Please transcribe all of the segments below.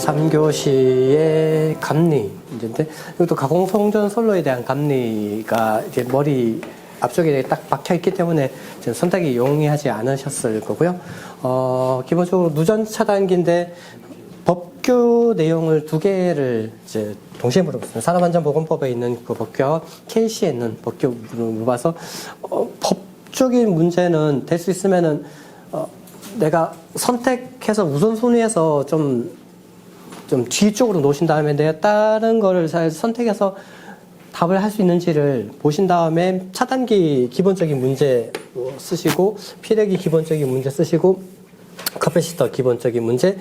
3교시의 감리 문제인데, 이것도 가공성전 선로에 대한 감리가 이제 머리 앞쪽에 딱 박혀 있기 때문에 선택이 용이하지 않으셨을 거고요. 기본적으로 누전 차단기인데 법규 내용을 두 개를 이제 동시에 물어봤습니다. 산업안전보건법에 있는 그 법규와 KC에 있는 법규를 물어봐서 법적인 문제는 될 수 있으면은 내가 선택해서 우선순위에서 좀 뒤쪽으로 놓으신 다음에 내가 다른 거를 잘 선택해서 답을 할 수 있는지를 보신 다음에 차단기 기본적인 문제 쓰시고, 피레기 기본적인 문제 쓰시고, 카패시터 기본적인 문제,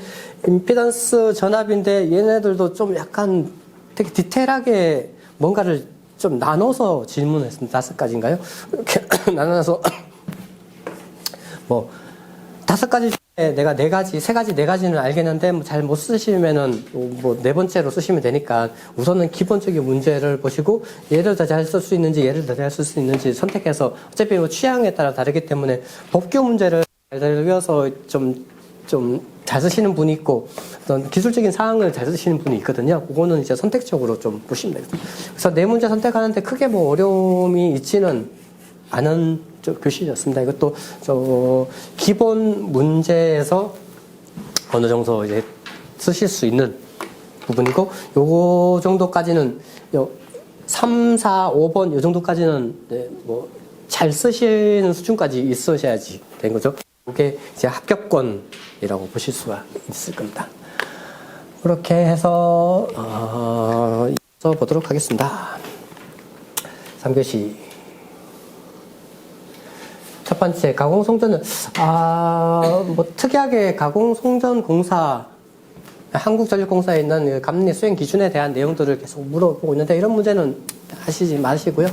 임피던스 전압인데 얘네들도 좀 약간 되게 디테일하게 뭔가를 좀 나눠서 질문했습니다. 5가지인가요? 이렇게 나눠서 뭐 5가지 중에 내가 4가지, 3가지, 4가지는 알겠는데 뭐 잘 못 쓰시면은 뭐 4번째로 쓰시면 되니까 우선은 기본적인 문제를 보시고 얘를 더 잘 쓸 수 있는지 얘를 더 잘 쓸 수 있는지 선택해서, 어차피 뭐 취향에 따라 다르기 때문에 법규 문제를 잘 외워서 좀 잘 쓰시는 분이 있고 어떤 기술적인 사항을 잘 쓰시는 분이 있거든요. 그거는 이제 선택적으로 좀 보시면 되겠습니다. 그래서 4문제 선택하는데 크게 뭐 어려움이 있지는 않은 교실이었습니다. 이것도 기본 문제에서 어느 정도 이제 쓰실 수 있는 부분이고, 요거 정도까지는 3, 4, 5번 요 정도까지는 뭐 잘 쓰시는 수준까지 있으셔야지 된 거죠. 이게 이제 합격권이라고 보실 수가 있을 겁니다. 그렇게 해서 보도록 하겠습니다. 3교시 첫 번째, 가공송전은 뭐 특이하게 가공송전 공사, 한국전력공사에 있는 감리 수행 기준에 대한 내용들을 계속 물어보고 있는데, 이런 문제는 하시지 마시고요.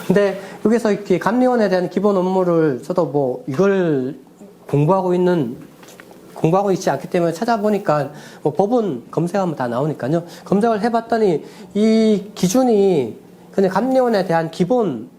근데 여기서 이렇게 감리원에 대한 기본 업무를 저도 뭐 이걸 공부하고 있지 않기 때문에 찾아보니까 뭐 법은 검색하면 다 나오니까요. 검색을 해봤더니 이 기준이 그냥 감리원에 대한 기본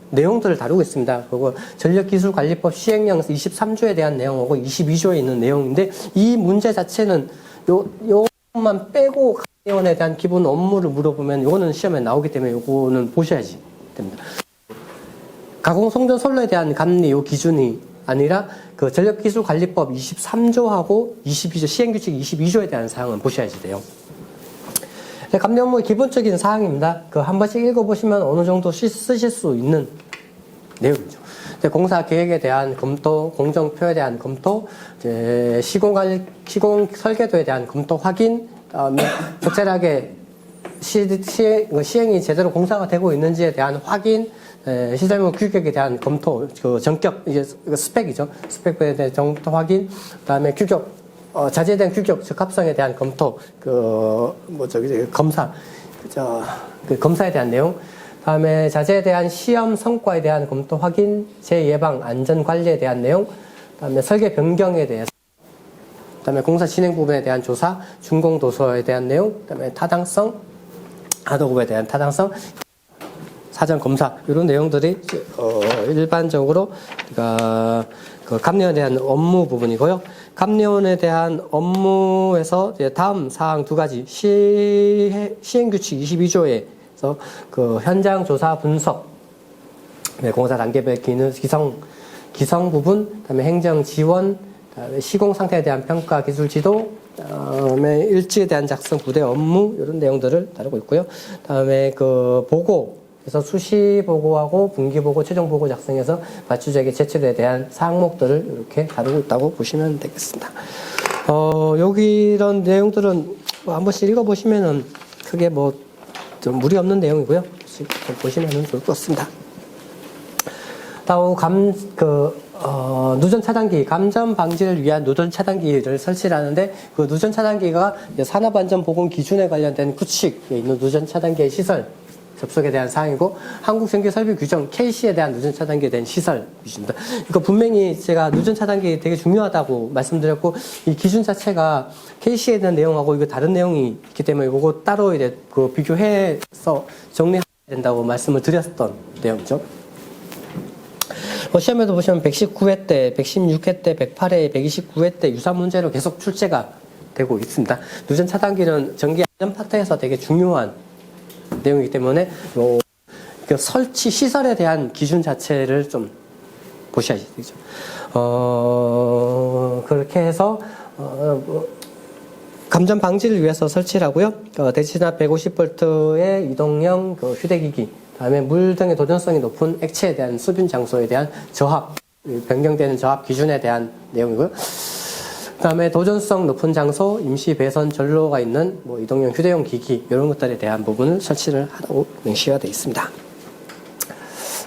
내용들을 다루고 있습니다. 그리고 전력기술관리법 시행령 23조에 대한 내용하고 22조에 있는 내용인데, 이 문제 자체는 요것만 빼고 감리원에 대한 기본 업무를 물어보면 요거는 시험에 나오기 때문에 요거는 보셔야지 됩니다. 가공송전 선로에 대한 감리 요 기준이 아니라 그 전력기술관리법 23조하고 22조, 시행규칙 22조에 대한 사항은 보셔야지 돼요. 감리 업무의 기본적인 사항입니다. 한 번씩 읽어보시면 어느 정도 쓰실 수 있는 내용이죠. 공사 계획에 대한 검토, 공정표에 대한 검토, 시공 설계도에 대한 검토 확인, 다음에 적절하게 시행이 제대로 공사가 되고 있는지에 대한 확인, 시설물 규격에 대한 검토, 전격, 이제 스펙이죠. 스펙에 대한 검토 확인, 그다음에 규격, 자재에 대한 규격, 적합성에 대한 검토, 검사, 검사에 대한 내용, 다음에 자재에 대한 시험 성과에 대한 검토 확인, 재예방, 안전 관리에 대한 내용, 다음에 설계 변경에 대해서, 그다음에 공사 진행 부분에 대한 조사, 준공 도서에 대한 내용, 그다음에 타당성, 하도급에 대한 타당성, 사전 검사, 이런 내용들이 일반적으로 그 감리원에 대한 업무 부분이고요. 감리원에 대한 업무에서 다음 사항 2가지, 시행규칙 22조에서 그 현장 조사 분석, 공사 단계별 기성 부분, 그다음에 행정 지원, 그다음에 시공 상태에 대한 평가, 기술 지도, 그다음에 일지에 대한 작성, 부대 업무, 이런 내용들을 다루고 있고요. 그다음에 그 보고, 그래서 수시 보고하고 분기 보고, 최종 보고 작성해서 맞추적의 제출에 대한 항목들을 이렇게 다루고 있다고 보시면 되겠습니다. 여기 이런 내용들은 한 번씩 읽어보시면은 크게 뭐 좀 무리 없는 내용이고요. 좀 보시면은 좋을 것 같습니다. 다음 누전 차단기, 감전 방지를 위한 누전 차단기를 설치를 하는데, 그 누전 차단기가 산업안전보건 기준에 관련된 규칙에 있는 누전 차단기의 시설 접속에 대한 사항이고, 한국전기설비규정 KC에 대한 누전 차단기에 대한 시설 규칙입니다. 이거 분명히 제가 누전 차단기 되게 중요하다고 말씀드렸고, 이 기준 자체가 KC에 대한 내용하고 이거 다른 내용이 있기 때문에 이거 따로 이제 그 비교해서 정리해야 된다고 말씀을 드렸던 내용이죠. 시험에도 보시면 119회 때, 116회 때, 108회, 129회 때 유사 문제로 계속 출제가 되고 있습니다. 누전 차단기는 전기 안전 파트에서 되게 중요한 내용이기 때문에 그 설치 시설에 대한 기준 자체를 좀 보셔야 되죠. 그렇게 해서 감전 방지를 위해서 설치를 하고요. 대치진압 150V의 이동형 그 휴대기기, 다음에 물 등의 도전성이 높은 액체에 대한 수분 장소에 대한 저압, 변경되는 저압 기준에 대한 내용이고요. 그다음에 도전성 높은 장소, 임시 배선 전로가 있는 뭐 이동형 휴대용 기기 이런 것들에 대한 부분을 설치를 하라고 명시가 되어 있습니다.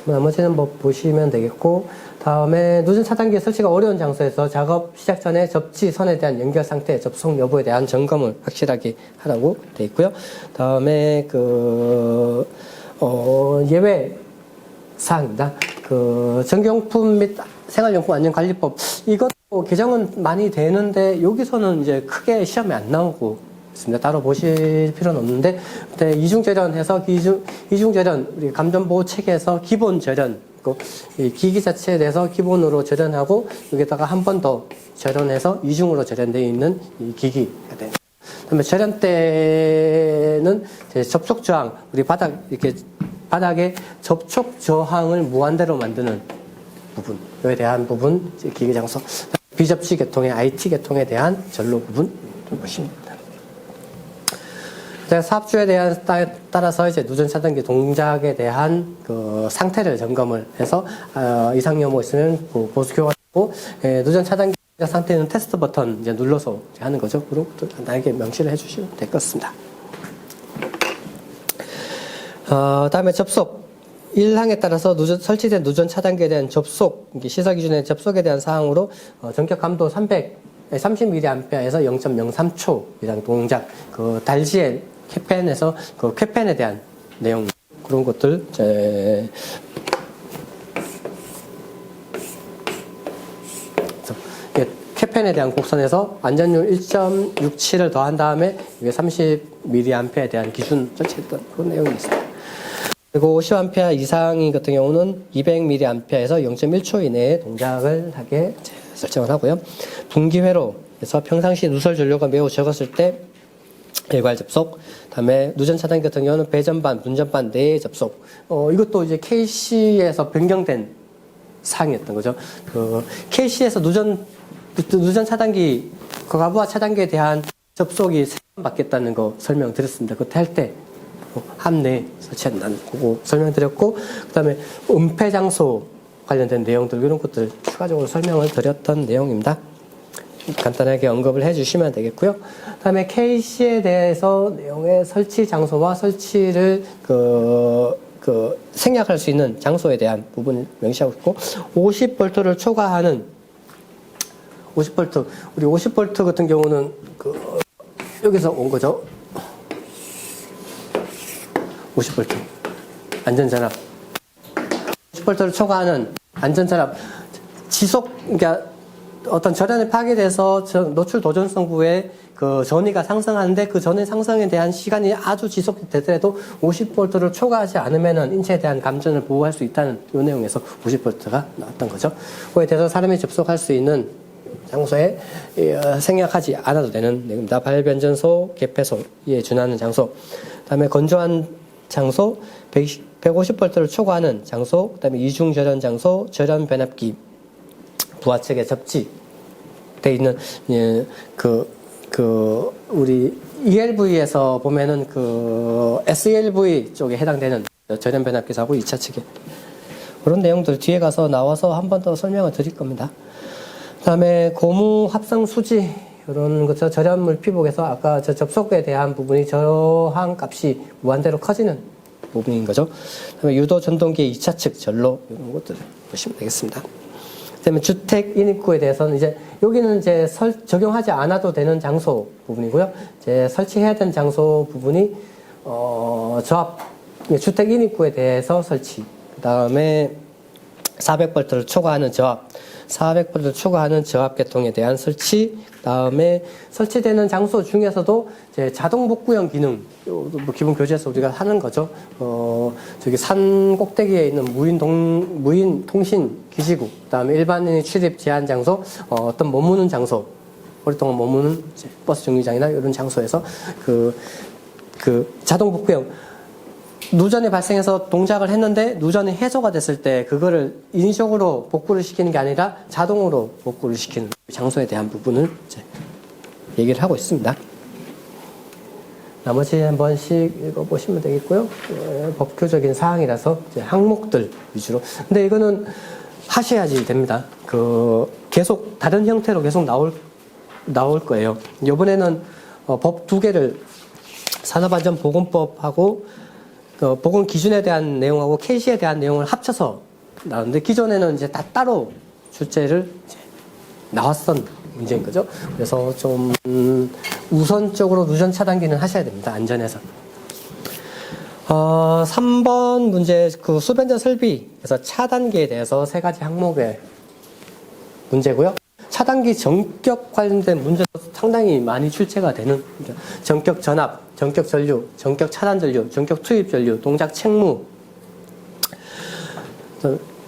나머지는 뭐 보시면 되겠고, 다음에 누전 차단기 설치가 어려운 장소에서 작업 시작 전에 접지선에 대한 연결 상태, 접속 여부에 대한 점검을 확실하게 하라고 되어 있고요. 다음에 예외 사항입니다. 전기용품 및 생활용품 안전관리법, 이것도 개정은 많이 되는데 여기서는 이제 크게 시험에 안 나오고 있습니다. 따로 보실 필요는 없는데, 이중절연해서 이중절연, 우리 감전보호 체계에서 기본 절연, 이 기기 자체에 대해서 기본으로 절연하고 여기다가 한 번 더 절연해서 이중으로 절연되어 있는 이 기기가 됩니다. 그다음에 절연 때는 접촉 저항, 우리 바닥에 접촉 저항을 무한대로 만드는 부분에 대한 부분, 기기 장소, 비접시 계통의 IT 계통에 대한 전로 부분 좀 보시면 됩니다. 사업주에 대한 따라서 이제 누전 차단기 동작에 대한 그 상태를 점검을 해서 이상 여부 있으면 보수 교환하고, 누전 차단기 상태는 테스트 버튼 이제 눌러서 하는 거죠. 그런 것도 간단하게 명시를 해주시면 될 것 같습니다. 다음에 접속. 1항에 따라서 설치된 누전 차단기에 대한 접속, 시설 기준의 접속에 대한 사항으로 전격 감도 30mA에서 0.03초 이상 동작, 달지엘 캐펜에서 캐펜에 대한 내용, 그런 것들 캐펜에 대한 곡선에서 안전율 1.67을 더한 다음에 이게 30mA에 대한 기준 설치했던 그런 내용이 있습니다. 그리고 50A 이상인 같은 경우는 200mA에서 0.1초 이내에 동작을 하게 설정을 하고요. 분기회로에서 평상시 누설 전류가 매우 적었을 때 일괄 접속, 다음에 누전 차단기 같은 경우는 배전반, 분전반 내에 접속. 이것도 이제 KC에서 변경된 사항이었던 거죠. KC에서 누전 차단기, 가부화 차단기에 대한 접속이 3번 받겠다는 거 설명드렸습니다. 그때 할 때 함내 설치한다는 거고 설명드렸고, 그 다음에 은폐 장소 관련된 내용들, 이런 것들 추가적으로 설명을 드렸던 내용입니다. 간단하게 언급을 해주시면 되겠고요. 그 다음에 KC에 대해서 내용의 설치 장소와 설치를 생략할 수 있는 장소에 대한 부분을 명시하고 있고, 50V를 초과하는 50V, 우리 50V 같은 경우는 여기서 온 거죠. 50V 안전전압, 50V를 초과하는 안전전압, 그러니까 어떤 절연에 파괴돼서 노출 도전성부의 전위가 상승하는데, 그 전위 상승에 대한 시간이 아주 지속되더라도 50V를 초과하지 않으면은 인체에 대한 감전을 보호할 수 있다는 이 내용에서 50V가 나왔던 거죠. 그에 대해서 사람이 접속할 수 있는 장소에 생략하지 않아도 되는 내용입니다. 발변전소, 개폐소에 준하는 장소, 그다음에 건조한 장소, 150V를 초과하는 장소, 그다음에 이중 절연 장소, 절연 변압기, 부하측에 접지돼 있는 우리 ELV에서 보면은 SELV 쪽에 해당되는 절연 변압기사고 2차 측에 그런 내용들 뒤에 가서 나와서 한 번 더 설명을 드릴 겁니다. 그다음에 고무 합성 수지, 이런 것처럼 절연물 피복에서 아까 접속에 대한 부분이 저항 값이 무한대로 커지는 부분인 거죠. 그다음에 유도 전동기의 2차 측 전로, 이런 것들 보시면 되겠습니다. 그다음에 주택 인입구에 대해서는 이제 여기는 이제 적용하지 않아도 되는 장소 부분이고요. 이제 설치해야 되는 장소 부분이 저압, 주택 인입구에 대해서 설치. 그다음에 400V를 초과하는 저압, 400V를 초과하는 저압 계통에 대한 설치, 그다음에 설치되는 장소 중에서도 이제 자동 복구형 기능, 뭐 기본 교재에서 우리가 하는 거죠. 저기 산 꼭대기에 있는 무인 통신 기지국, 그다음에 일반인이 출입 제한 장소, 어떤 머무는 장소, 오랫동안 머무는 이제 버스 정류장이나 이런 장소에서 그 자동 복구형 누전이 발생해서 동작을 했는데 누전이 해소가 됐을 때 그거를 인위적으로 복구를 시키는 게 아니라 자동으로 복구를 시키는 장소에 대한 부분을 이제 얘기를 하고 있습니다. 나머지 한 번씩 읽어보시면 되겠고요. 법규적인 사항이라서 이제 항목들 위주로. 근데 이거는 하셔야지 됩니다. 계속 다른 형태로 계속 나올 거예요. 이번에는 법 두 개를 산업안전보건법하고 보건 기준에 대한 내용하고 KC에 대한 내용을 합쳐서 나오는데 기존에는 이제 다 따로 출제를 이제 나왔던 문제인 거죠. 그래서 좀 우선적으로 누전 차단기는 하셔야 됩니다. 안전에서. 3번 문제 수변전 설비에서 차단기에 대해서 세 가지 항목의 문제고요. 차단기 전격 관련된 문제도 상당히 많이 출제가 되는 전격 전압, 전격 전류, 전격 차단 전류, 전격 투입 전류, 동작 책무,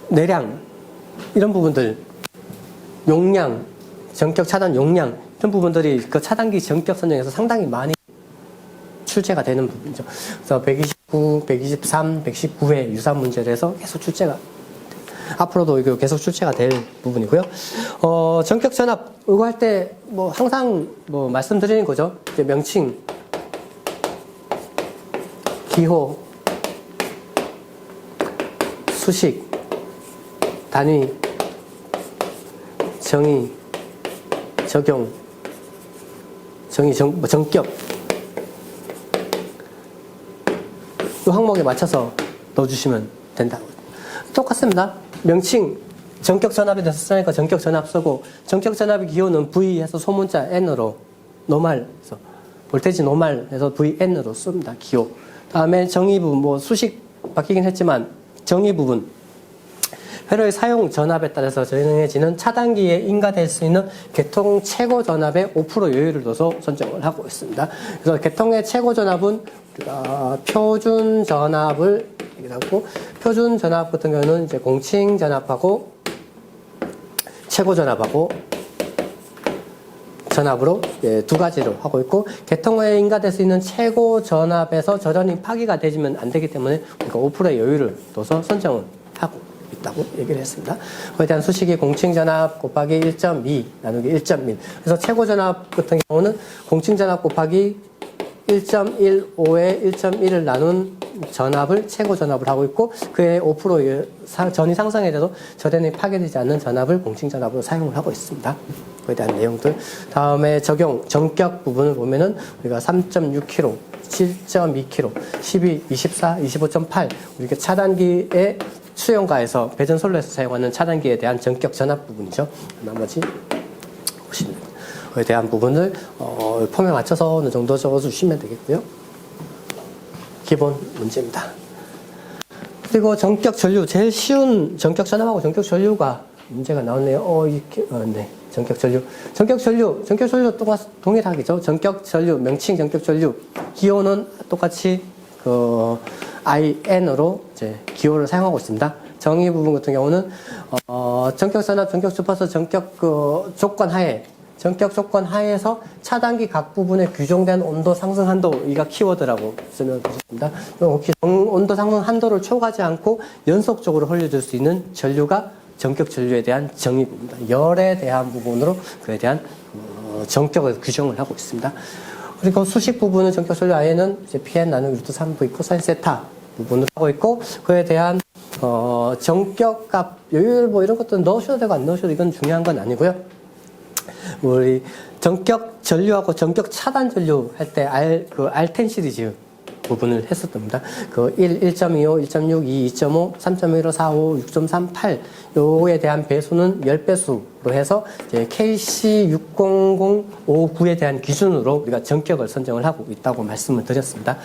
내량 이런 부분들, 용량, 전격 차단 용량 이런 부분들이 그 차단기 전격 선정에서 상당히 많이 출제가 되는 부분이죠. 그래서 129, 123, 119회 유사 문제를 해서 계속 출제가 앞으로도 이거 계속 출제가 될 부분이고요. 전격 전압 이거 할 때 뭐 항상 뭐 말씀드리는 거죠. 이제 명칭, 기호, 수식, 단위, 정의, 적용, 정격 이 항목에 맞춰서 넣어주시면 된다고. 똑같습니다. 명칭 전격 전압에 대해서 쓰니까 전격 전압 쓰고 전격 전압의 기호는 V에서 소문자 N으로 노말 해서 볼테이지 노말 해서 VN으로 씁니다. 기호. 다음에 정의 부분 뭐 수식 바뀌긴 했지만 정의 부분 회로의 사용 전압에 따라서 진행해지는 차단기에 인가될 수 있는 개통 최고 전압의 5% 여유를 둬서 선정을 하고 있습니다. 그래서 개통의 최고 전압은 우리가 표준 전압을 얘기하고 표준 전압 같은 경우는 이제 공칭 전압하고 최고 전압하고 전압으로 두 가지로 하고 있고 개통에 인가될 수 있는 최고 전압에서 저전이 파기가 되지면 안 되기 때문에 우리가 5%의 여유를 둬서 선정을 하고 있다고 얘기를 했습니다. 그에 대한 수식이 공칭 전압 곱하기 1.2 나누기 1.1 그래서 최고 전압 같은 경우는 공칭 전압 곱하기 1.15에 1.1을 나눈 전압을 최고 전압을 하고 있고 그의 5% 전이 상승에 대해서 저전이 파괴되지 않는 전압을 공칭 전압으로 사용을 하고 있습니다. 그에 대한 내용들. 다음에 적용 전격 부분을 보면은 우리가 3.6kg, 7.2kg, 12, 24, 25.8 우리가 차단기의 수용가에서 배전솔로에서 사용하는 차단기에 대한 전격 전압 부분이죠. 나머지 보시면 됩니다. 그에 대한 부분을 폼에 맞춰서 어느 정도 적어주시면 되겠고요. 기본 문제입니다. 그리고 전격 전류 제일 쉬운 전격 전압하고 전격 전류가 문제가 나왔네요. 네. 전격 전류 똑같이 동일하겠죠. 전격 전류 명칭 전격 전류 기호는 똑같이 IN으로 이제 기호를 사용하고 있습니다. 정의 부분 같은 경우는 전격 전압, 전격 주파수, 전격 조건 하에 전격 조건 하에서 차단기 각 부분에 규정된 온도 상승 한도 이가 키워드라고 쓰면 되겠습니다. 혹시 온도 상승 한도를 초과하지 않고 연속적으로 흘려줄 수 있는 전류가 전격 전류에 대한 정의 부분입니다. 열에 대한 부분으로 그에 대한 전격을 규정을 하고 있습니다. 그리고 수식 부분은 전격 전류 아예는 이제 PN 나누기 루트 3V 코사인 세타 부분을 하고 있고 그에 대한 전격값 요율 뭐 이런 것들은 넣으셔도 되고 안 넣으셔도 이건 중요한 건 아니고요. 우리 전격 전류하고 전격 차단 전류 할 때 R10 시리즈 부분을 했었답니다. 1, 1.25, 1.6, 2, 2.5, 3.15, 4, 5, 6.38 요에 대한 배수는 10배수로 해서 이제 KC6005-9에 대한 기준으로 우리가 전격을 선정을 하고 있다고 말씀을 드렸습니다.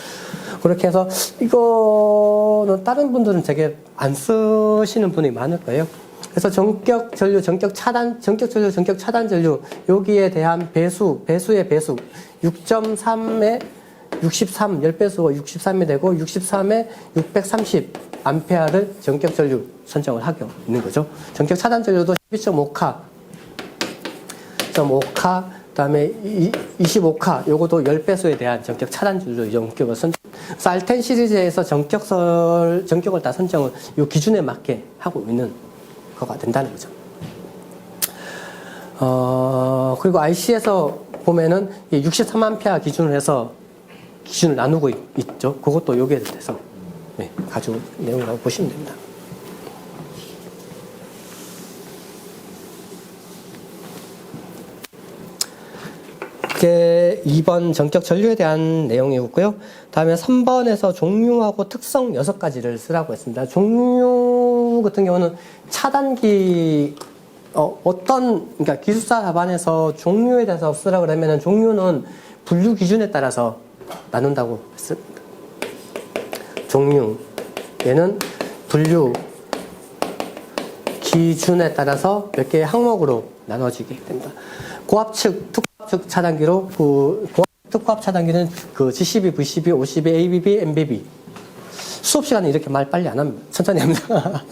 그렇게 해서 이거는 다른 분들은 되게 안 쓰시는 분이 많을 거예요. 그래서 전격 전류, 전격 차단, 전격 전류, 전격 차단 전류 여기에 대한 배수의 배수 6.3에 63, 10배수가 63이 되고 63에 630 암페어를 전격 전류 선정을 하고 있는 거죠. 전격 차단 전류도 12.5카 그다음에 25카 요것도 10배수에 대한 전격 차단율로 전격을 선정. 그래서 R10 시리즈에서 전격을 다 선정을 요 기준에 맞게 하고 있는 거가 된다는 거죠. 그리고 IC에서 보면은 63A 기준으로 해서 기준을 나누고 있죠. 그것도 여기에 대해서 네, 가지고 내용이라고 보시면 됩니다. 이게 2번 전격 전류에 대한 내용이었고요. 다음에 3번에서 종류하고 특성 6가지를 쓰라고 했습니다. 종류 같은 경우는 차단기 그러니까 기술사 답안에서 종류에 대해서 쓰라고 그러면은 종류는 분류 기준에 따라서 나눈다고 했습니다. 종류 얘는 분류 기준에 따라서 몇 개의 항목으로 나눠지게 됩니다. 고압측, 특고압측 차단기로 특고압 차단기는 G12, V12, O12, ABB, MBB. 수업 시간에 이렇게 말 빨리 안 합니다. 천천히 합니다.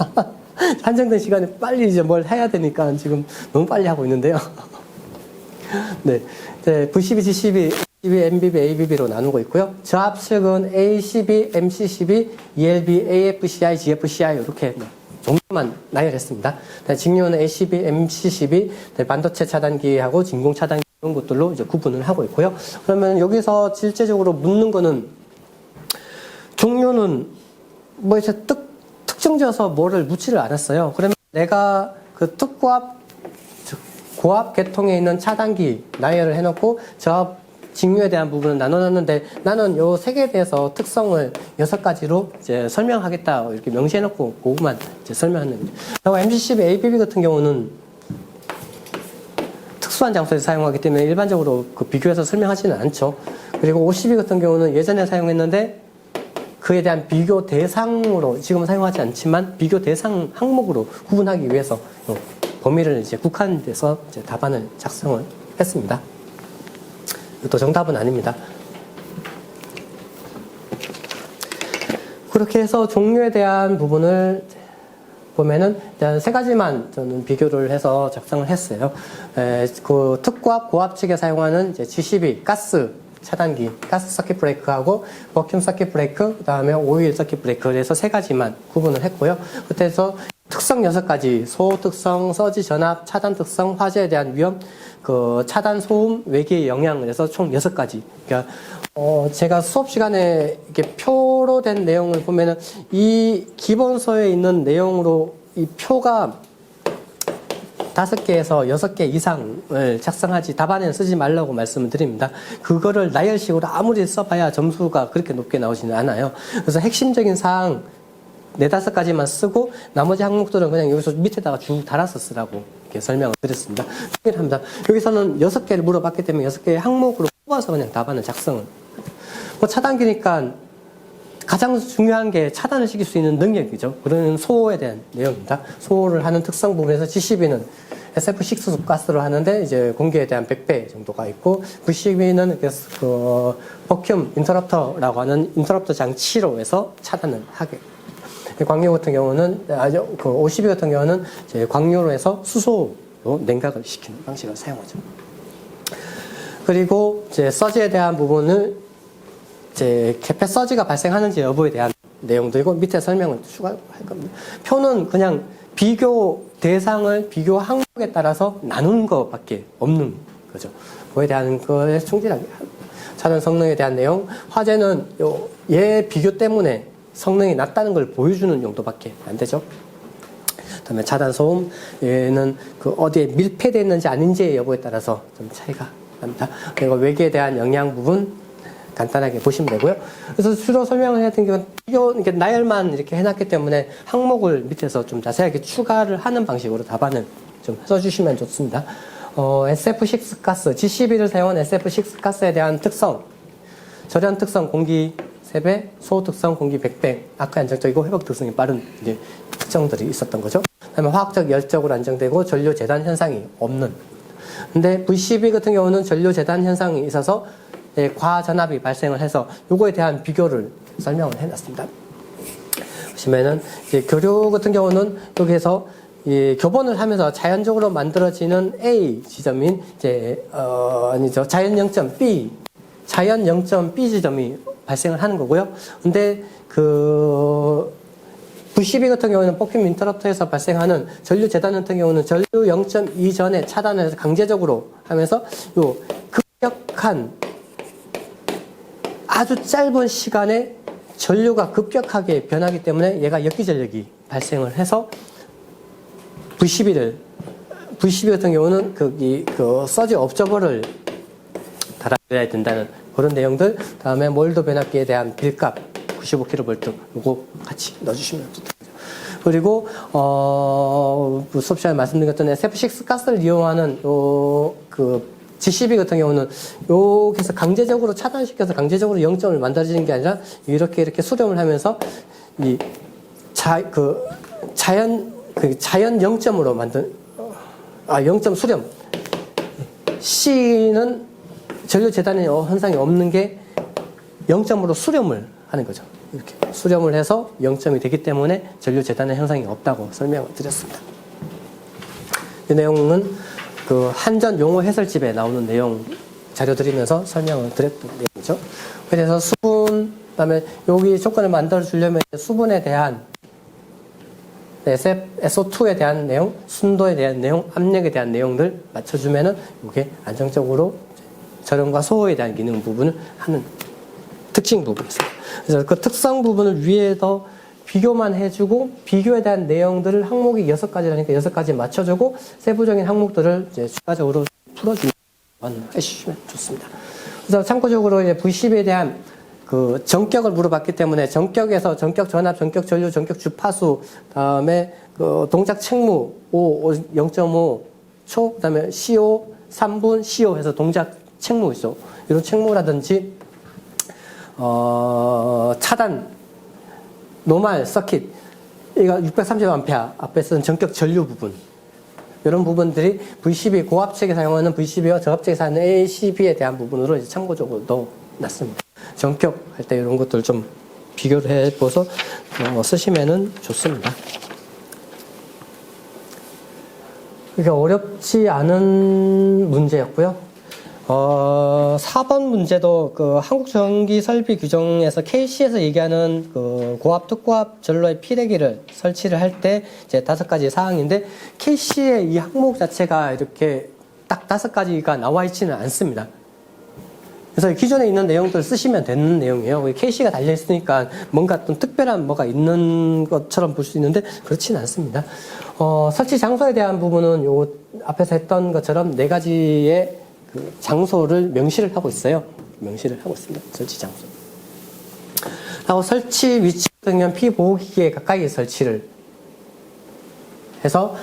한정된 시간에 빨리 이제 뭘 해야 되니까 지금 너무 빨리 하고 있는데요. 네. V12, G12, MBB, ABB로 나누고 있고요. 저압측은 ACB, MCCB, ELB, AFCI, GFCI 이렇게 종류만 나열했습니다. 직류는 ACB, MCCB, 반도체 차단기하고 진공 차단기 이런 것들로 이제 구분을 하고 있고요. 그러면 여기서 실제적으로 묻는 거는 종류는 뭐 이제 특정지어서 뭐를 묻지를 않았어요. 그러면 내가 그 특고압, 고압 계통에 있는 차단기 나열을 해놓고 저압 직류에 대한 부분은 나눠놨는데 나는 요 세 개에 대해서 특성을 6가지로 이제 설명하겠다 이렇게 명시해놓고 그것만 이제 설명하는 거죠. 그리고 MCCB, ABB 같은 경우는 특수한 장소에서 사용하기 때문에 일반적으로 그 비교해서 설명하지는 않죠. 그리고 OCB 같은 경우는 예전에 사용했는데 그에 대한 비교 대상으로 지금은 사용하지 않지만 비교 대상 항목으로 구분하기 위해서 범위를 이제 국한돼서 이제 답안을 작성을 했습니다. 또 정답은 아닙니다. 그렇게 해서 종류에 대한 부분을 보면은 일단 3가지만 저는 비교를 해서 작성을 했어요. 그 특고압, 고압 측에 사용하는 이제 G12 가스 차단기, 가스 서킷 브레이크하고 버큐um 서킷 브레이크, 그 다음에 오일 서킷 브레이크를 해서 3가지만 구분을 했고요. 그때서 특성 6가지, 소호 특성, 서지 전압, 차단 특성, 화재에 대한 위험, 그 차단 소음, 외기의 영향을 해서 총 6가지. 그러니까 제가 수업 시간에 이렇게 표로 된 내용을 보면은 이 기본서에 있는 내용으로 이 표가 5개에서 6개 이상을 작성하지 답안에는 쓰지 말라고 말씀을 드립니다. 그거를 나열식으로 아무리 써봐야 점수가 그렇게 높게 나오지는 않아요. 그래서 핵심적인 사항 4-5가지만 쓰고 나머지 항목들은 그냥 여기서 밑에다가 쭉 달아서 쓰라고 이렇게 설명을 드렸습니다. 합니다. 여기서는 6개를 물어봤기 때문에 6개의 항목으로 뽑아서 그냥 답안을 작성을. 뭐 차단기니까 가장 중요한 게 차단을 시킬 수 있는 능력이죠. 그런 소호에 대한 내용입니다. 소호를 하는 특성 부분에서 G12는 SF6 가스로 하는데 이제 공기에 대한 100배 정도가 있고 V12는 그 버큐um 인터럽터라고 하는 인터럽터 장치로 해서 차단을 하게. 광유 같은 경우는 그 OCB 같은 경우는 이제 광유로 해서 수소로 냉각을 시키는 방식을 사용하죠. 그리고 이제 서지에 대한 부분을 이제 개폐 서지가 발생하는지 여부에 대한 내용들이고 밑에 설명을 추가할 겁니다. 표는 그냥 비교 대상을 비교 항목에 따라서 나눈 것밖에 없는 거죠. 그에 대한 거에 충실하게 차단 성능에 대한 내용. 화재는 얘 비교 때문에 성능이 낮다는 걸 보여주는 용도밖에 안 되죠. 그다음에 차단 소음, 얘는 그 어디에 밀폐되어 있는지 아닌지의 여부에 따라서 좀 차이가 납니다. 그리고 외기에 대한 영향 부분 간단하게 보시면 되고요. 그래서 주로 설명을 했던 경우는 이렇게 나열만 이렇게 해놨기 때문에 항목을 밑에서 좀 자세하게 추가를 하는 방식으로 답안을 좀 써주시면 좋습니다. SF6 가스, G12를 사용한 SF6 가스에 대한 특성, 절연 특성 공기 3배, 소호 특성 공기 100배, 아까 안정적이고 회복 특성이 빠른 이제 특성들이 있었던 거죠. 그다음에 화학적 열적으로 안정되고 전류 재단 현상이 없는. 근데 V12 같은 경우는 전류 재단 현상이 있어서 과전압이 발생을 해서 요거에 대한 비교를 설명을 해놨습니다. 보시면은 이제 교류 같은 경우는 여기에서 이 교본을 하면서 자연적으로 만들어지는 A 지점인 이제 아니죠, 자연 0.B 지점이 발생을 하는 거고요. 근데 그 V12 같은 경우는 포큐 인터럽터에서 발생하는 전류 재단 같은 경우는 전류 0.2 전에 차단을 해서 강제적으로 하면서 요 급격한 아주 짧은 시간에 전류가 급격하게 변하기 때문에 얘가 역기전력이 발생을 해서 V12 같은 경우는 그 서지 옵저버를 달아줘야 된다는 그런 내용들. 다음에 몰도 변압기에 대한 빌값 95kV 요거 같이 넣어주시면 좋겠죠. 그리고 수업 시간에 말씀드렸던 SF6 가스를 이용하는 그 G12 같은 경우는 여기서 강제적으로 차단시켜서 강제적으로 0점을 만들어지는 게 아니라 이렇게 수렴을 하면서 이 자연 0점으로 만든 0점 수렴. C는 전류 재단의 현상이 없는 게 0점으로 수렴을 하는 거죠. 이렇게 수렴을 해서 0점이 되기 때문에 전류 재단의 현상이 없다고 설명을 드렸습니다. 이 내용은 그 한전 용어 해설집에 나오는 내용 자료 드리면서 설명을 드렸던 내용이죠. 그래서 수분, 그다음에 여기 조건을 만들어 주려면 수분에 대한 SO2에 대한 내용, 순도에 대한 내용, 압력에 대한 내용들 맞춰주면은 이게 안정적으로 저렴과 소호에 대한 기능 부분을 하는 특징 부분이 있습니다. 그래서 그 특성 부분을 위에 더 비교만 해주고 비교에 대한 내용들을 항목이 6가지라니까 6가지 맞춰주고 세부적인 항목들을 이제 추가적으로 풀어주면 해주시면 좋습니다. 그래서 참고적으로 이제 V10에 대한 그 전격을 물어봤기 때문에 전격에서 전격 전압, 전격 전류, 전격 주파수, 다음에 그 동작 책무 0.5 초, 그다음에 CO 3분, CO 해서 동작 책무 있어. 이런 책무라든지 차단, 노말 서킷, 이거 630A 앞에 쓰는 전격 전류 부분. 이런 부분들이 V12 고압책에 사용하는 V12와 저압책에 사용하는 ACB에 대한 부분으로 이제 참고적으로 넣어놨습니다. 전격 할 때 이런 것들 좀 비교를 해보서 쓰시면은 좋습니다. 이게 어렵지 않은 문제였고요. 4번 문제도 그 한국전기설비규정에서 KC에서 얘기하는 그 고압, 특고압 전로의 피레기를 설치를 할 때 이제 5가지 사항인데 KC의 이 항목 자체가 이렇게 딱 5가지가 나와 있지는 않습니다. 그래서 기존에 있는 내용들 쓰시면 되는 내용이에요. KC가 달려있으니까 뭔가 좀 특별한 뭐가 있는 것처럼 볼 수 있는데 그렇지는 않습니다. 설치 장소에 대한 부분은 요 앞에서 했던 것처럼 4가지의 그 장소를 명시를 하고 있어요. 명시를 하고 있습니다. 설치 장소. 하고 설치 위치 같은 경우는 피보호기기에 가까이 설치를 해서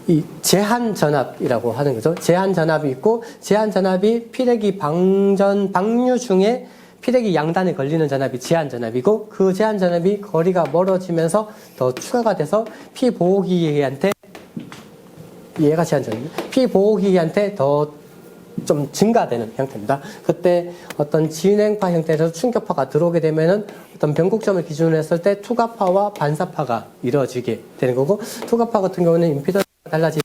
이 제한 전압이라고 하는 거죠. 제한 전압이 있고 제한 전압이 피레기 방류 중에 피레기 양단에 걸리는 전압이 제한 전압이고 그 제한 전압이 거리가 멀어지면서 더 추가가 돼서 피보호기기한테 얘가 제한 전압입니다. 피보호기기한테 더 좀 증가되는 형태입니다. 그때 어떤 진행파 형태에서 충격파가 들어오게 되면은 어떤 변곡점을 기준으로 했을 때 투과파와 반사파가 이루어지게 되는 거고 투과파 같은 경우는 임피던스가 달라진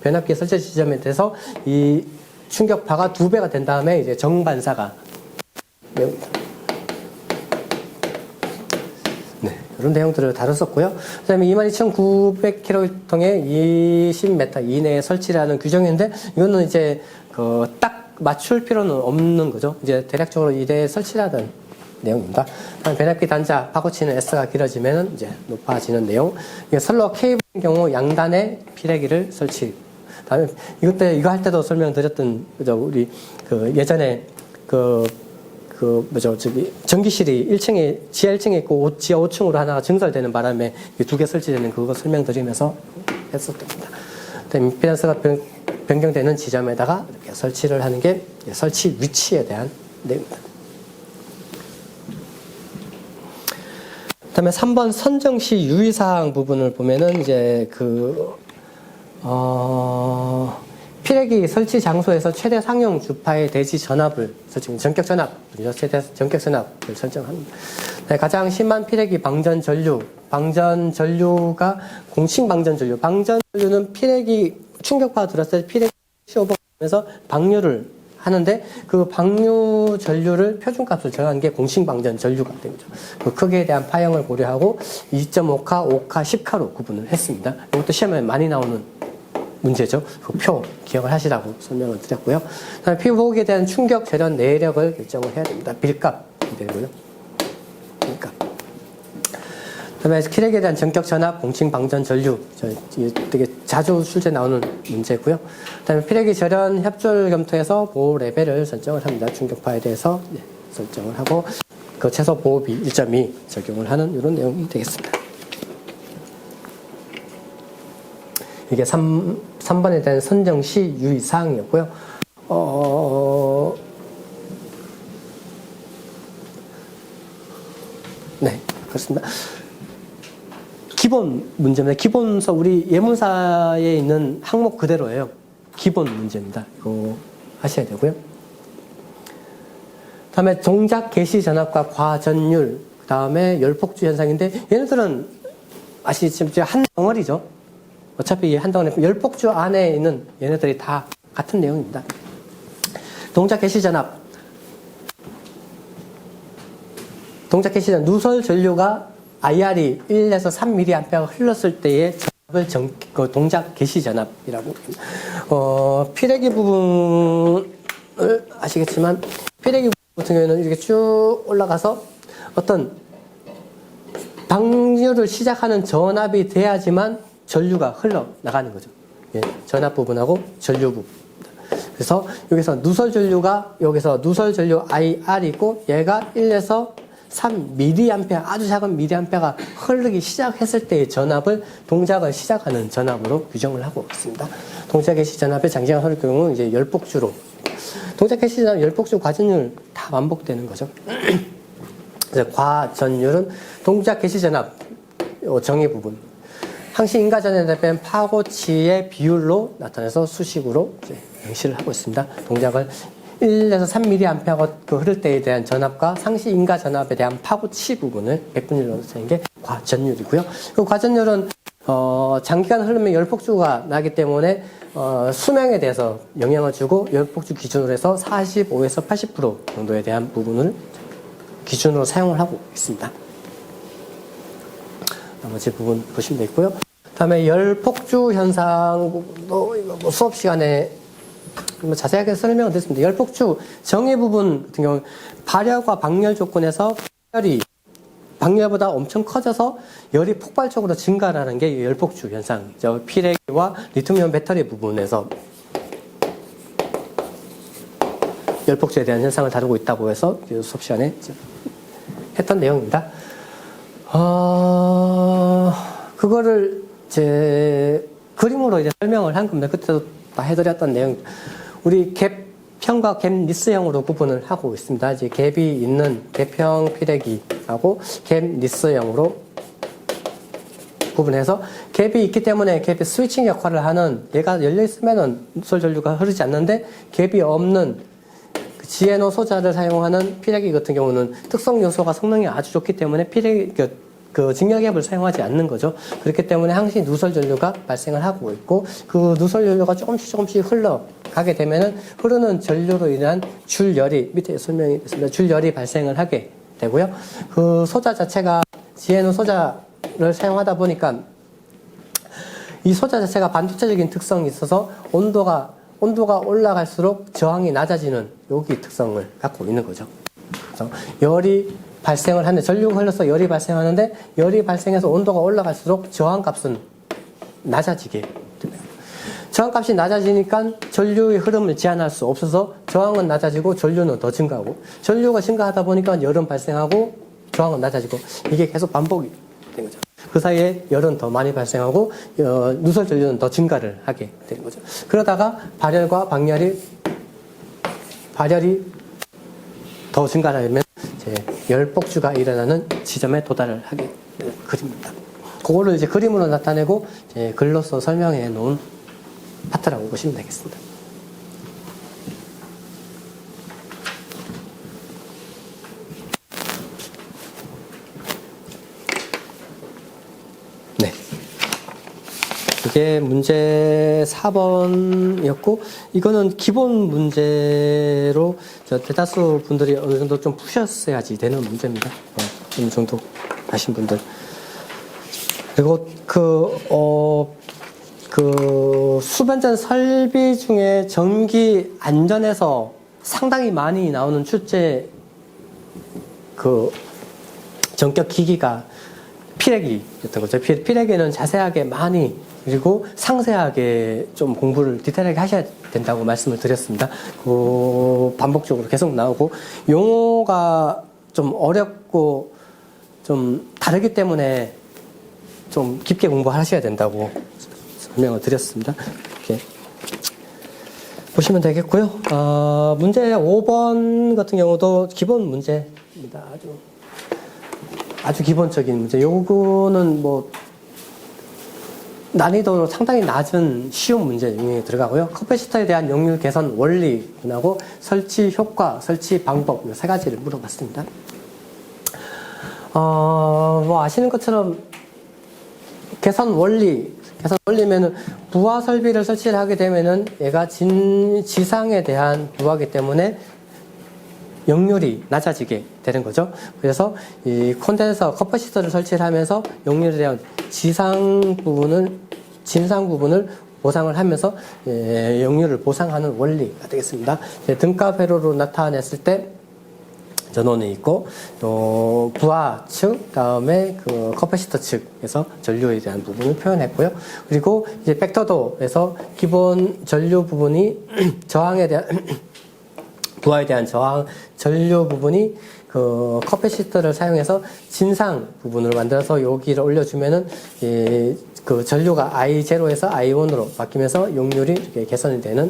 변압기 설치 지점에 대해서 이 충격파가 2배가 된 다음에 이제 정반사가 됩니다. 네, 이런 내용들을 다뤘었고요. 그 다음에 22,900km통에 20m 이내에 설치를 하는 규정인데 이거는 이제 딱 맞출 필요는 없는 거죠. 이제 대략적으로 이래에 설치하던 내용입니다. 다음 변압기 단자 파고치는 S가 길어지면 이제 높아지는 내용. 선로 케이블의 경우 양단에 피레기를 설치. 다음에 이거 할 때도 설명드렸던 그죠. 우리 예전에 전기실이 1층에 지하 1층에 있고 지하 5층으로 하나가 증설되는 바람에 2개 설치되는 그거 설명드리면서 했었습니다. 임피던스가 변경되는 지점에다가 이렇게 설치를 하는 게 설치 위치에 대한 내용입니다. 그다음에 3번 선정 시 유의사항 부분을 보면은 이제 피레기 설치 장소에서 최대 상용 주파의 대지 전압을 설정, 전격 전압, 최대 전격 전압을 설정합니다. 네, 가장 심한 피레기 방전전류. 방전전류가 공식 방전전류. 방전전류는 피레기 충격파가 들었을 때 피레기 오버하면서 방류를 하는데 그 방류 전류를 표준값을 정한 게 공식 방전전류가 된 거죠. 그 크기에 대한 파형을 고려하고 2.5카, 5카, 10카로 구분을 했습니다. 이것도 시험에 많이 나오는 문제죠. 그 표 기억을 하시라고 설명을 드렸고요. 그다음에 피부복에 대한 충격 절연 내력을 결정을 해야 됩니다. 빌값이 되고요. 빌값. 그다음에 키렉에 대한 전격 전압, 공칭 방전 전류. 되게 자주 출제 나오는 문제고요. 그다음에 피레기 절연 협조를 검토해서 보호 레벨을 설정을 합니다. 충격파에 대해서 설정을 하고 그 최소 보호비 1.2 적용을 하는 이런 내용이 되겠습니다. 이게 3번에 대한 선정 시 유의 사항이었고요. 네, 그렇습니다. 기본 문제입니다. 기본서 우리 예문사에 있는 항목 그대로예요. 기본 문제입니다. 이거 하셔야 되고요. 다음에 동작 개시 전압과 과전율, 그 다음에 열폭주 현상인데 얘네들은 아시겠지만 한 덩어리죠. 어차피 한 덩어리 열폭주 안에 있는 얘네들이 다 같은 내용입니다. 동작 개시 전압, 동작 개시 전압 누설 전류가 IR이 1에서 3mA가 흘렀을 때의 전압을 동작 개시 전압이라고 피레기 부분을 아시겠지만 피레기 부분 같은 경우에는 이렇게 쭉 올라가서 어떤 방류를 시작하는 전압이 돼야지만 전류가 흘러나가는 거죠. 예, 전압 부분하고 전류 부분. 그래서 여기서 누설 전류가 여기서 누설 전류 IR이고 얘가 1에서 3mA, 아주 작은 mA가 흐르기 시작했을 때의 전압을 동작을 시작하는 전압으로 규정을 하고 있습니다. 동작 개시 전압의 장시간 흐를 경우 이제 열폭주로 동작 개시 전압, 열폭주, 과전율 다 반복되는 거죠. 그래서 과전율은 동작 개시 전압 정의 부분. 항시 인가 전압에 대한 파고치의 비율로 나타내서 수식으로 이제 명시를 하고 있습니다. 동작을 1에서 3mA가 흐를 때에 대한 전압과 상시 인가 전압에 대한 파고치 부분을 백분율로 쓰는 게 과전율이고요. 그 과전율은 장기간 흐르면 열폭주가 나기 때문에 수명에 대해서 영향을 주고 열폭주 기준으로 해서 45에서 80% 정도에 대한 부분을 기준으로 사용을 하고 있습니다. 나머지 부분 보시면 되겠고요. 다음에 열폭주 현상도 이거 수업 시간에 자세하게 설명을 드렸습니다. 열폭주 정의 부분 같은 경우 발열과 방열 조건에서 발열이 방열보다 엄청 커져서 열이 폭발적으로 증가하는 게 열폭주 현상이죠. 피레기와 리튬이온 배터리 부분에서 열폭주에 대한 현상을 다루고 있다고 해서 수업 시간에 했던 내용입니다. 그거를 제 그림으로 이제 설명을 한 겁니다. 그때도 다 해드렸던 내용. 우리 갭형과 갭리스형으로 구분을 하고 있습니다. 이제 갭이 있는 갭형 피레기하고 갭리스형으로 구분해서 갭이 있기 때문에 갭이 스위칭 역할을 하는 얘가 열려 있으면은 누설 전류가 흐르지 않는데 갭이 없는 지에노 소자를 사용하는 피레기 같은 경우는 특성 요소가 성능이 아주 좋기 때문에 피레기 그 증력앱을 사용하지 않는 거죠. 그렇기 때문에 항시 누설 전류가 발생을 하고 있고 그 누설 전류가 조금씩 흘러가게 되면은 흐르는 전류로 인한 줄열이 밑에 설명이 됐습니다. 줄열이 발생을 하게 되고요. 그 소자 자체가 지에노 소자를 사용하다 보니까 이 소자 자체가 반도체적인 특성이 있어서 온도가 올라갈수록 저항이 낮아지는 여기 특성을 갖고 있는 거죠. 그래서 열이 발생을 하는데 전류가 흘러서 열이 발생하는데 열이 발생해서 온도가 올라갈수록 저항값은 낮아지게 됩니다. 저항값이 낮아지니까 전류의 흐름을 제한할 수 없어서 저항은 낮아지고 전류는 더 증가하고 전류가 증가하다 보니까 열은 발생하고 저항은 낮아지고 이게 계속 반복이 된 거죠. 그 사이에 열은 더 많이 발생하고 누설 전류는 더 증가를 하게 되는 거죠. 그러다가 발열과 방열이 더 증가하면 이제 열폭주가 일어나는 지점에 도달을 하게 되는 그림입니다. 그거를 이제 그림으로 나타내고 이제 글로써 설명해 놓은 파트라고 보시면 되겠습니다. 네. 이게 문제 4번이었고, 이거는 기본 문제로 대다수 분들이 어느 정도 좀 푸셨어야지 되는 문제입니다. 어느 정도 하신 분들. 그리고 수변전 설비 중에 전기 안전에서 상당히 많이 나오는 전격 기기가 피레기였던 거죠. 피레기는 자세하게 많이 그리고 상세하게 좀 공부를 디테일하게 하셔야 된다고 말씀을 드렸습니다. 반복적으로 계속 나오고 용어가 좀 어렵고 좀 다르기 때문에 좀 깊게 공부하셔야 된다고 설명을 드렸습니다. 이렇게 보시면 되겠고요. 문제 5번 같은 경우도 기본 문제입니다. 아주 기본적인 문제. 요거는 난이도로 상당히 낮은 쉬운 문제 중에 들어가고요. 커패시터에 대한 역률 개선 원리하고 설치 효과, 설치 방법 세 가지를 물어봤습니다. 아시는 것처럼 개선 원리면은 부하 설비를 설치를 하게 되면은 얘가 지상에 대한 부하기 때문에 역률이 낮아지게 되는 거죠. 그래서 이 콘덴서 커패시터를 설치를 하면서 역률에 대한 진상 부분을 보상을 하면서 역률을 보상하는 원리가 되겠습니다. 등가 회로로 나타냈을 때 전원이 있고 부하 측 다음에 커패시터 측에서 전류에 대한 부분을 표현했고요. 그리고 이제 벡터도에서 기본 전류 부분이 저항에 대한 부하에 대한 저항 전류 부분이 커패시터를 사용해서 진상 부분을 만들어서 여기를 올려주면은 전류가 I0에서 I1으로 바뀌면서 역률이 이렇게 개선이 되는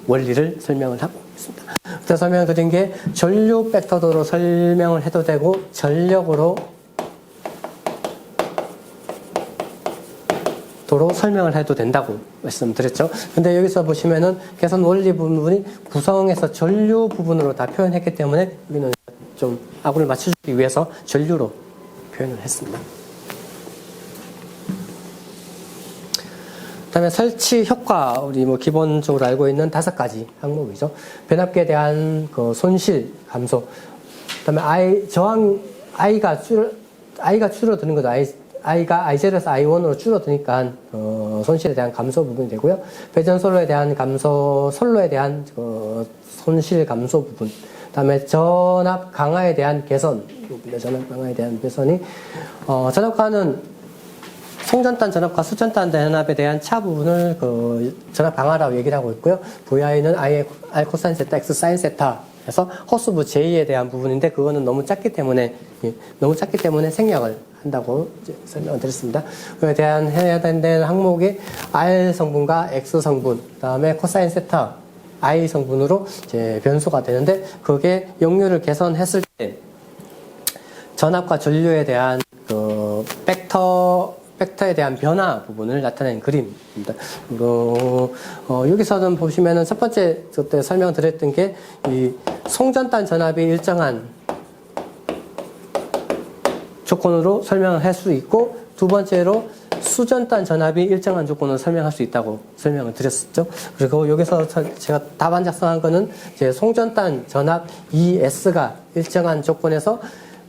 원리를 설명을 하고 있습니다. 그때 설명드린 게 전류 벡터도로 설명을 해도 되고 전력으로 도로 설명을 해도 된다고 말씀드렸죠. 근데 여기서 보시면은 개선 원리 부분이 구성에서 전류 부분으로 다 표현했기 때문에 여기는 좀 아구를 맞춰주기 위해서 전류로 표현을 했습니다. 그 다음에 설치 효과, 우리 기본적으로 알고 있는 5가지 항목이죠. 변압기에 대한 손실 감소. 그 다음에 I가 줄어드는 거죠. I가 I0에서 I1으로 줄어드니까 손실에 대한 감소 부분이 되고요. 배전 선로에 대한 손실 감소 부분. 그다음에 전압 강화에 대한 개선 부분입니다. 전압 강화에 대한 개선이 전압 강화는 송전단 전압과 수전단 전압에 대한 차 부분을 전압 강화라고 얘기를 하고 있고요. VI는 I 코사인 세타 X 사인 세타에서 호수부 J에 대한 부분인데 그거는 너무 작기 때문에 생략을 한다고 이제 설명을 드렸습니다. 그에 대한 해야 되는 항목이 R 성분과 X 성분, 그다음에 코사인 세타 I 성분으로 이제 변수가 되는데 그게 역률을 개선했을 때 전압과 전류에 대한 벡터에 대한 변화 부분을 나타낸 그림입니다. 여기서는 보시면은 첫 번째 그때 설명드렸던 게 이 송전단 전압이 일정한 조건으로 설명을 할 수 있고 두 번째로 수전단 전압이 일정한 조건으로 설명할 수 있다고 설명을 드렸었죠. 그리고 여기서 제가 답안 작성한 거는 이제 송전단 전압 ES가 일정한 조건에서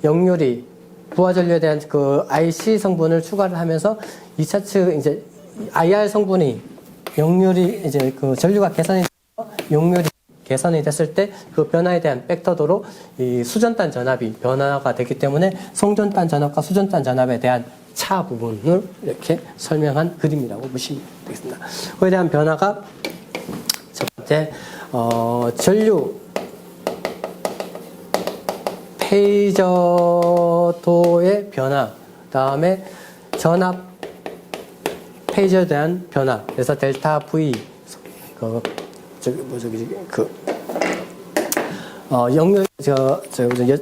역률이 부하 전류에 대한 IC 성분을 추가를 하면서 2차 측 이제 IR 성분이 역률이 이제 전류가 개선이 돼서 역률이 개선이 됐을 때 그 변화에 대한 벡터도로 이 수전단 전압이 변화가 되기 때문에 송전단 전압과 수전단 전압에 대한 차 부분을 이렇게 설명한 그림이라고 보시면 되겠습니다. 그에 대한 변화가 첫 번째 전류 페이저도의 변화, 다음에 전압 페이저에 대한 변화. 그래서 델타 V 역률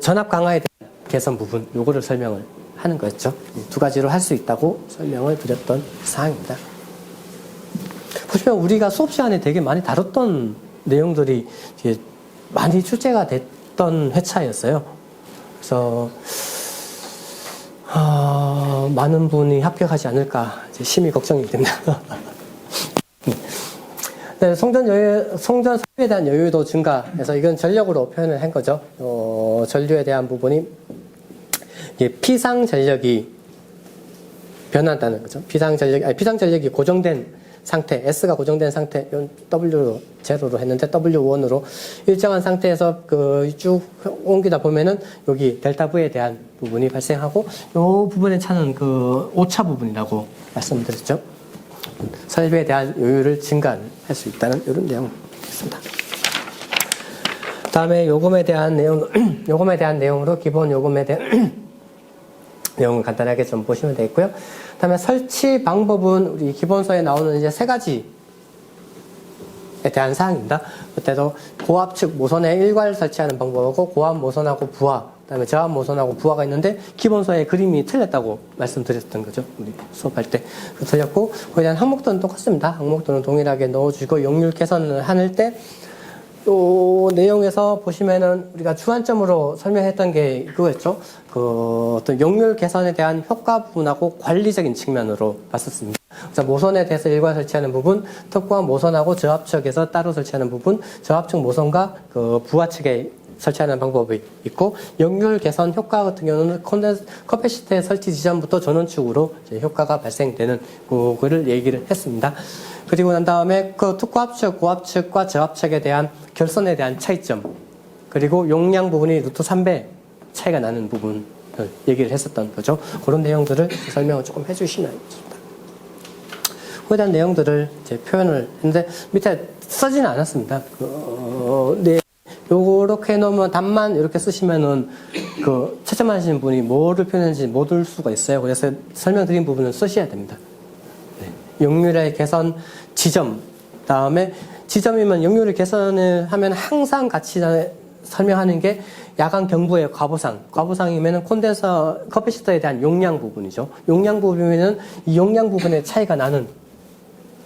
전압 강화에 대한 개선 부분 요거를 설명을 하는 거였죠. 두 가지로 할 수 있다고 설명을 드렸던 사항입니다. 보시면 우리가 수업 시간에 되게 많이 다뤘던 내용들이 많이 출제가 됐던 회차였어요. 그래서 많은 분이 합격하지 않을까 이제 심히 걱정이 됩니다. 네, 송전 설비에 대한 여유도 증가해서 이건 전력으로 표현을 한 거죠. 전류에 대한 부분이 피상 전력이 변한다는 거죠. 피상 전력이 고정된 상태, S가 고정된 상태, W로 제로로 했는데 W1으로 일정한 상태에서 쭉 옮기다 보면은 여기 델타 V에 대한 부분이 발생하고 이 부분의 차는 오차 부분이라고 말씀드렸죠. 설비에 대한 여유를 증가할 수 있다는 이런 내용입니다. 다음에 요금에 대한 내용으로 기본 요금에 대한 내용을 간단하게 좀 보시면 되겠고요. 다음에 설치 방법은 우리 기본서에 나오는 이제 3가지에 대한 사항입니다. 그때도 고압측 모선에 일괄 설치하는 방법하고 고압 모선하고 부하, 그다음에 저압 모선하고 부하가 있는데 기본서에 그림이 틀렸다고 말씀드렸던 거죠. 우리 수업할 때 틀렸고 거기에 대한 항목도는 똑같습니다. 항목도는 동일하게 넣어주고 용률 개선을 하는 때 또 내용에서 보시면은 우리가 주안점으로 설명했던 게 그거였죠. 어떤 용률 개선에 대한 효과 부분하고 관리적인 측면으로 봤었습니다. 그래서 모선에 대해서 일괄 설치하는 부분, 특고압 모선하고 저압측에서 따로 설치하는 부분, 저압측 모선과 부하 측에 설치하는 방법이 있고, 용률 개선 효과 같은 경우는 커패시터의 설치 지점부터 전원축으로 효과가 발생되는 그거를 얘기를 했습니다. 그리고 난 다음에 특고압측, 고압측과 저압측에 대한 결선에 대한 차이점, 그리고 용량 부분이 루트 3배 차이가 나는 부분을 얘기를 했었던 거죠. 그런 내용들을 설명을 조금 해주시면 좋습니다. 그에 대한 내용들을 이제 표현을 했는데 밑에 쓰지는 않았습니다. 요렇게 해놓으면 답만 이렇게 쓰시면은 채점하시는 분이 뭐를 표현했는지 못 올 수가 있어요. 그래서 설명드린 부분은 쓰셔야 됩니다. 네. 용률의 개선 지점, 다음에 지점이면 용률의 개선을 하면 항상 같이 설명하는 게 야간 경부의 과부상이면은 콘덴서 커패시터에 대한 용량 부분이죠. 용량 부분이면은 이 용량 부분의 차이가 나는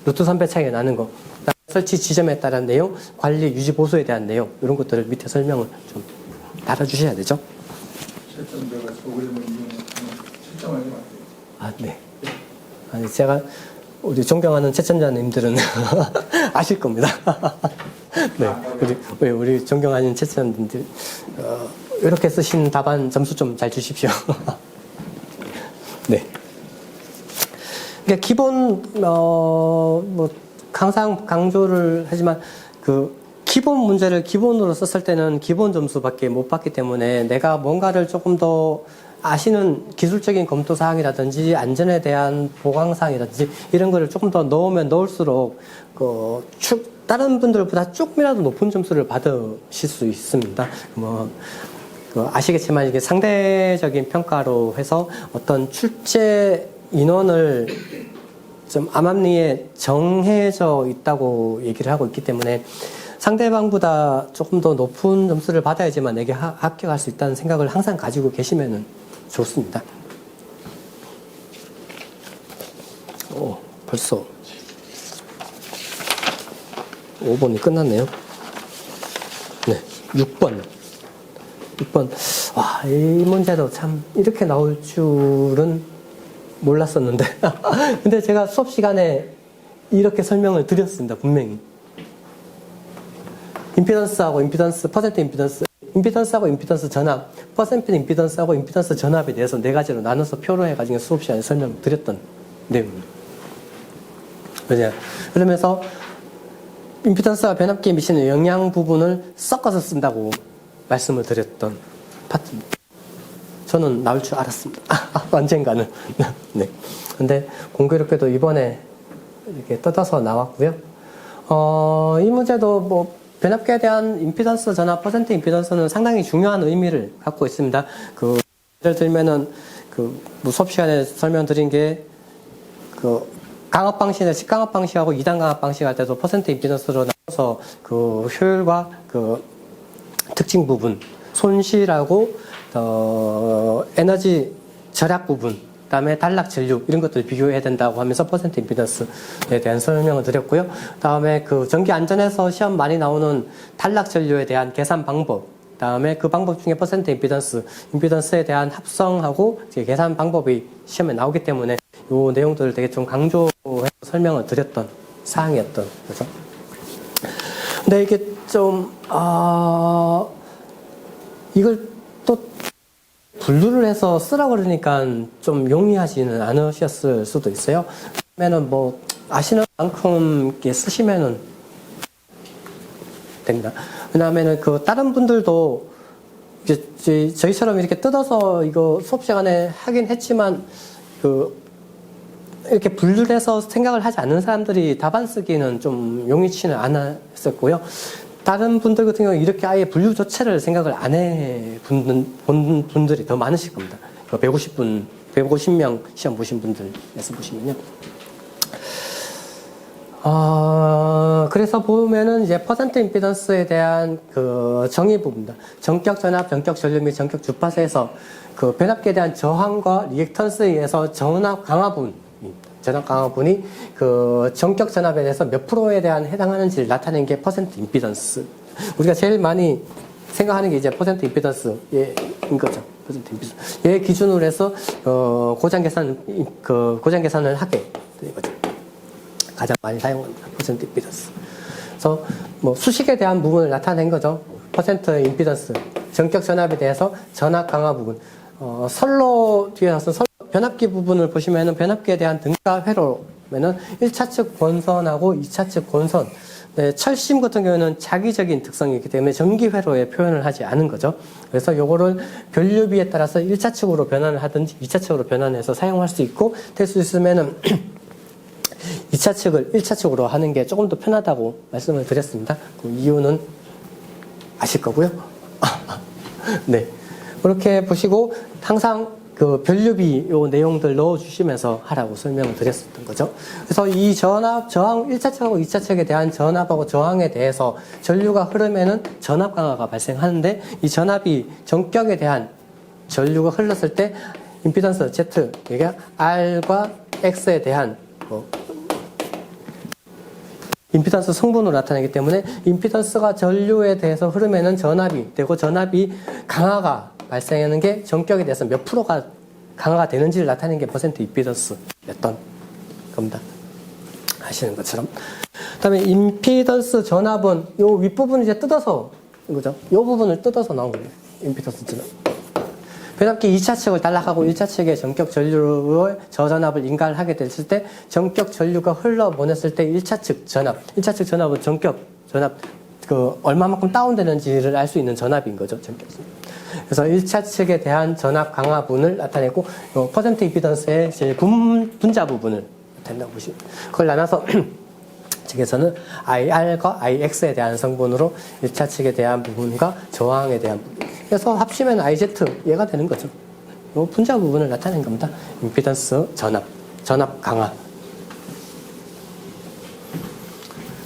루트 3배 차이가 나는 거. 설치 지점에 따른 내용, 관리, 유지, 보수에 대한 내용, 이런 것들을 밑에 설명을 좀 달아주셔야 되죠. 채점자가 프로그램을 이용하면 채점하는 게 맞아요. 아, 네. 아니, 제가 우리 존경하는 채점자님들은 아실 겁니다. 네. 우리 존경하는 채점자님들, 이렇게 쓰신 답안 점수 좀 잘 주십시오. 네. 그러니까 기본, 항상 강조를 하지만 기본 문제를 기본으로 썼을 때는 기본 점수밖에 못 받기 때문에 내가 뭔가를 조금 더 아시는 기술적인 검토 사항이라든지 안전에 대한 보강 사항이라든지 이런 거를 조금 더 넣으면 넣을수록 다른 분들보다 조금이라도 높은 점수를 받으실 수 있습니다. 아시겠지만 이게 상대적인 평가로 해서 어떤 출제 인원을 좀 암암리에 정해져 있다고 얘기를 하고 있기 때문에 상대방보다 조금 더 높은 점수를 받아야지만 내게 합격할 수 있다는 생각을 항상 가지고 계시면 좋습니다. 벌써 5번이 끝났네요. 네, 6번. 와, 이 문제도 참 이렇게 나올 줄은 몰랐었는데 근데 제가 수업 시간에 이렇게 설명을 드렸습니다. 분명히 임피던스하고 임피던스, 퍼센트 임피던스, 임피던스하고 임피던스 전압, 퍼센트 임피던스하고 임피던스 전압에 대해서 4가지로 나눠서 표로 해가지고 수업 시간에 설명드렸던 내용입니다. 그러면서 임피던스와 변압기에 미치는 영향 부분을 섞어서 쓴다고 말씀을 드렸던 파트입니다. 저는 나올 줄 알았습니다. 언젠가는. 네. 근데 공교롭게도 이번에 이렇게 뜯어서 나왔고요. 이 문제도 변압기에 대한 임피던스 전압, 퍼센트 임피던스는 상당히 중요한 의미를 갖고 있습니다. 예를 들면은 수업 시간에 설명드린 게 강압 방식이나 직강압 방식하고 2단 강압 방식 할 때도 퍼센트 임피던스로 나눠서 효율과 특징 부분, 손실하고 에너지 절약 부분, 그다음에 단락 전류 이런 것들 비교해야 된다고 하면서 퍼센트 임피던스에 대한 설명을 드렸고요. 다음에 전기 안전에서 시험 많이 나오는 단락 전류에 대한 계산 방법, 다음에 그 방법 중에 퍼센트 임피던스에 대한 합성하고 이제 계산 방법이 시험에 나오기 때문에 이 내용들을 되게 좀 강조해서 설명을 드렸던 사항이었던 거죠. 근데 이게 좀, 이걸 또 분류를 해서 쓰라고 그러니까 좀 용이하지는 않으셨을 수도 있어요. 그러면은 뭐, 아시는 만큼 이렇게 쓰시면은 됩니다. 왜냐하면은 그 다른 분들도 이제 저희처럼 이렇게 뜯어서 이거 수업 시간에 하긴 했지만 이렇게 분류를 해서 생각을 하지 않는 사람들이 답안 쓰기는 좀 용이치는 않았었고요. 다른 분들 같은 경우는 이렇게 아예 분류 자체를 생각을 안 해 본 분들이 더 많으실 겁니다. 150명 시험 보신 분들에서 보시면요. 그래서 보면은 이제 퍼센트 임피던스에 대한 그 정의 부분입니다. 전격 전압, 전격 전류 및 전격 주파수에서 그 변압기에 대한 저항과 리액턴스에 의해서 전압 강화분이 그 전격 전압에 대해서 몇 프로에 대한 해당하는지를 나타내는 게 퍼센트 임피던스. 우리가 제일 많이 생각하는 게 이제 퍼센트 임피던스인 거죠. 퍼센트 임피던스. 얘 기준으로 해서 고장 계산을 하게 되는 거죠. 가장 많이 사용하는 퍼센트 임피던스. 그래서 뭐 수식에 대한 부분을 나타낸 거죠. 퍼센트 임피던스, 전격 전압에 대해서 전압 강화 부분. 선로 뒤에 나서 변압기 부분을 보시면은 변압기에 대한 등가 회로면은 1차측 권선하고 2차측 권선. 네, 철심 같은 경우는 자기적인 특성이 있기 때문에 전기 회로에 표현을 하지 않은 거죠. 그래서 요거를 변류비에 따라서 1차측으로 변환을 하든지 2차측으로 변환해서 사용할 수 있고 될 수 있으면은 2차측을 1차측으로 하는 게 조금 더 편하다고 말씀을 드렸습니다. 그 이유는 아실 거고요. 네. 그렇게 보시고 항상 그 변류비 요 내용들 넣어주시면서 하라고 설명을 드렸었던 거죠. 그래서 이 저항 1차측하고 2차측에 대한 전압하고 저항에 대해서 전류가 흐르면은 전압 강화가 발생하는데 이 전압이 전격에 대한 전류가 흘렀을 때 임피던스 Z, 이게 R과 X에 대한 임피던스 성분으로 나타나기 때문에 임피던스가 전류에 대해서 흐르면은 전압이 되고 전압이 강화가 발생하는 게 전격에 대해서 몇 프로가 강화가 되는지를 나타내는 게 퍼센트 임피던스였던 겁니다. 아시는 것처럼. 그다음에 임피던스 전압은 요 윗부분을 이제 뜯어서 이거죠. 요 부분을 뜯어서 나온 거예요. 임피던스 전압. 변압기 2차측을 단락하고 1차측에 전격 전류의 저전압을 인가를 하게 됐을 때 전격 전류가 흘러보냈을 때 1차측 전압은 전격 전압 얼마만큼 다운되는지를 알 수 있는 전압인 거죠. 전격. 그래서 1차측에 대한 전압 강화분을 나타내고 퍼센트 임피던스의 제 분자 부분을 나타낸다고 보시면 그걸 나눠서 측에서는 IR과 IX에 대한 성분으로 1차측에 대한 부분과 저항에 대한 부분. 그래서 합치면 IZ 얘가 되는 거죠. 이 분자 부분을 나타낸 겁니다. 임피던스 전압 강화.